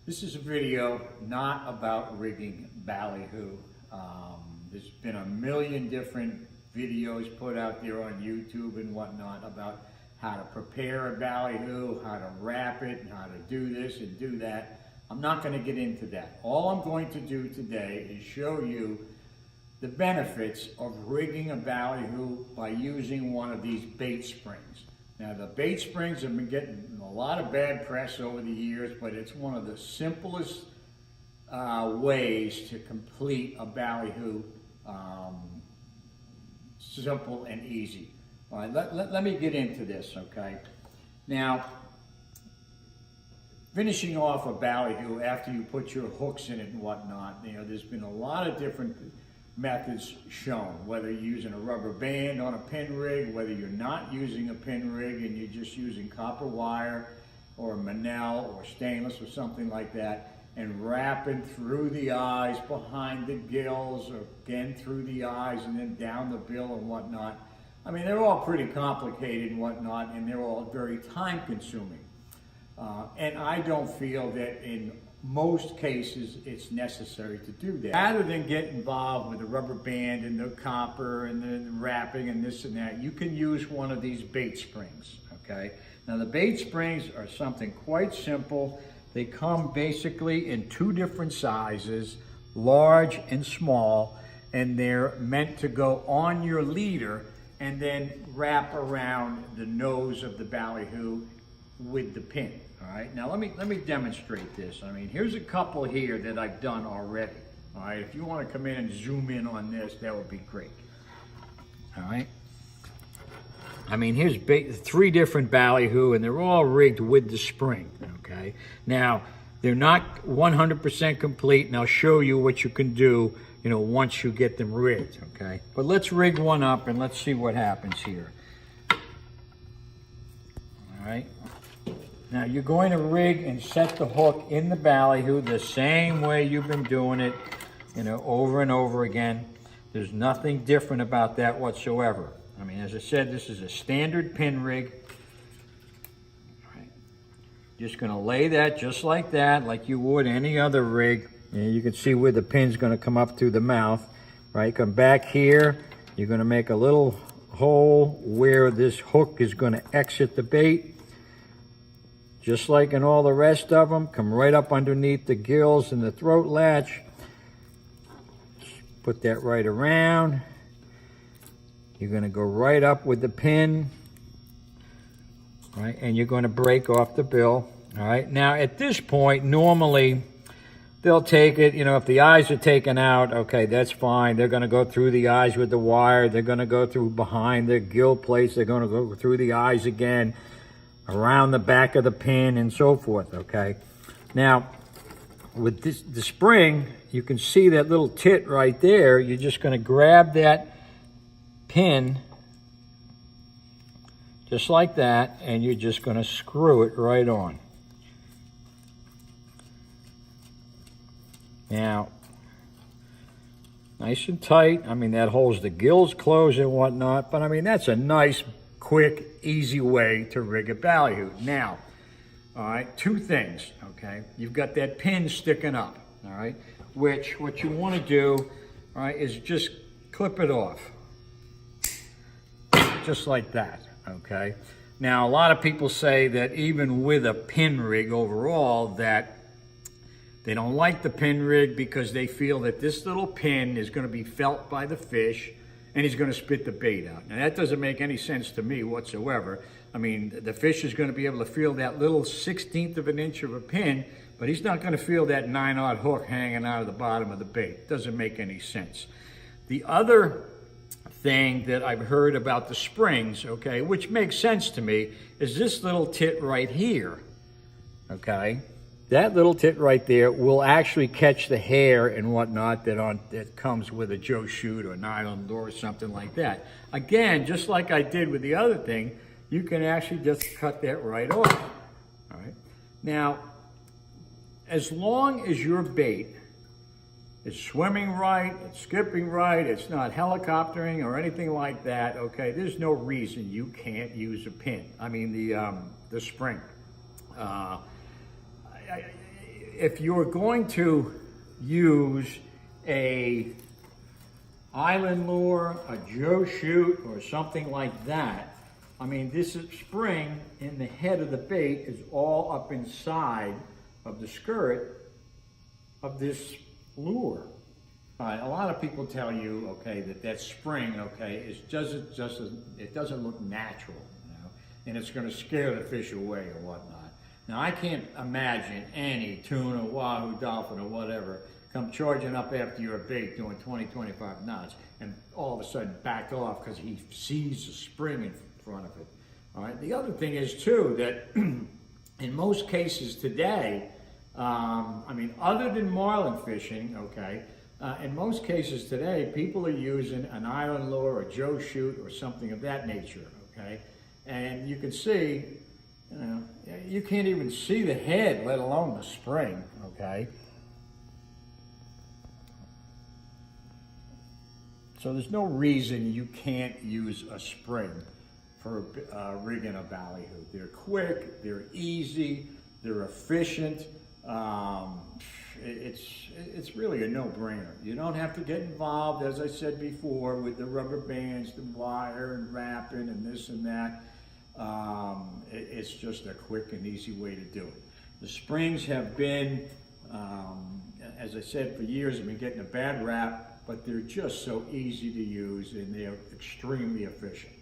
This is a video not about rigging Ballyhoo. There's been a million different videos put out there on YouTube and whatnot about how to prepare a Ballyhoo, how to wrap it, and how to do this and do that. I'm not going to get into that. All I'm going to do today is show you the benefits of rigging a Ballyhoo by using one of these bait springs. Now, the bait springs have been getting a lot of bad press over the years, but it's one of the simplest ways to complete a Ballyhoo, simple and easy. All right, let me get into this, okay? Now, finishing off a Ballyhoo after you put your hooks in it and whatnot, there's been a lot of different methods shown, whether you're using a rubber band on a pin rig, whether you're not using a pin rig and you're just using copper wire or Manel or stainless or something like that, and wrapping through the eyes, behind the gills, or again through the eyes and then down the bill and whatnot. I mean, they're all pretty complicated and whatnot, and they're all very time consuming. And I don't feel that in most cases it's necessary to do that. Rather than get involved with the rubber band and the copper and the wrapping and this and that, you can use one of these bait springs, okay? Now the bait springs are something quite simple. They come basically in two different sizes, large and small, and they're meant to go on your leader and then wrap around the nose of the Ballyhoo with the pin. All right, now let me demonstrate this. I mean, here's a couple here that I've done already. All right, if you want to come in and zoom in on this, that would be great. All right. I mean, here's three different Ballyhoo, and they're all rigged with the spring, okay? Now, they're not 100% complete, and I'll show you what you can do, once you get them rigged, okay? But let's rig one up, and let's see what happens here. All right. Now, you're going to rig and set the hook in the Ballyhoo the same way you've been doing it, over and over again. There's nothing different about that whatsoever. I mean, as I said, this is a standard pin rig. All right. Just going to lay that just like that, like you would any other rig. And you can see where the pin's going to come up through the mouth, right? Come back here. You're going to make a little hole where this hook is going to exit the bait. Just like in all the rest of them, come right up underneath the gills and the throat latch. Put that right around. You're going to go right up with the pin, right? And you're going to break off the bill, all right? Now, at this point, normally, they'll take it, if the eyes are taken out, okay, that's fine. They're going to go through the eyes with the wire. They're going to go through behind the gill plates. They're going to go through the eyes again, around the back of the pin and so forth, okay? Now, with the spring, you can see that little tit right there. You're just going to grab that pin just like that, and you're just going to screw it right on. Now, nice and tight. I mean, that holds the gills closed and whatnot, but I mean, that's a nice, quick, easy way to rig a Ballyhoo. Now, all right, two things, okay? You've got that pin sticking up, all right? Which, what you want to do, all right, is just clip it off. Just like that, okay? Now, a lot of people say that even with a pin rig overall, that they don't like the pin rig because they feel that this little pin is going to be felt by the fish and he's going to spit the bait out. Now, that doesn't make any sense to me whatsoever. I mean, the fish is going to be able to feel that little 1/16 of an inch of a pin, but he's not going to feel that 9/0 hook hanging out of the bottom of the bait. Doesn't make any sense. The other thing that I've heard about the springs, okay, which makes sense to me, is this little tit right here, okay? That little tit right there will actually catch the hair and whatnot that comes with a Joe Shoot or nylon lure or something like that. Again, just like I did with the other thing, you can actually just cut that right off, all right? Now, as long as your bait is swimming right, it's skipping right, it's not helicoptering or anything like that, okay, there's no reason you can't use a pin. I mean, the spring. if you're going to use a island lure, a Joe shoot, or something like that, I mean, this spring in the head of the bait is all up inside of the skirt of this lure. All right, a lot of people tell you, okay, that spring, okay, it doesn't look natural, you know, and it's going to scare the fish away or whatnot. Now, I can't imagine any tuna, wahoo, dolphin, or whatever come charging up after your bait doing 20, 25 knots and all of a sudden back off because he sees the spring in front of it. All right. The other thing is too that in most cases today, I mean, other than marlin fishing, okay, in most cases today, people are using an island lure or Joe shoot or something of that nature, okay, and you can see, you know, you can't even see the head, let alone the spring, okay. So there's no reason you can't use a spring for rigging a ballyhoo. They're quick, they're easy, they're efficient. It's really a no-brainer. You don't have to get involved, as I said before, with the rubber bands, the wire, and wrapping, and this and that. It's just a quick and easy way to do it. The springs have been, as I said, for years, have been getting a bad rap, but they're just so easy to use and they're extremely efficient.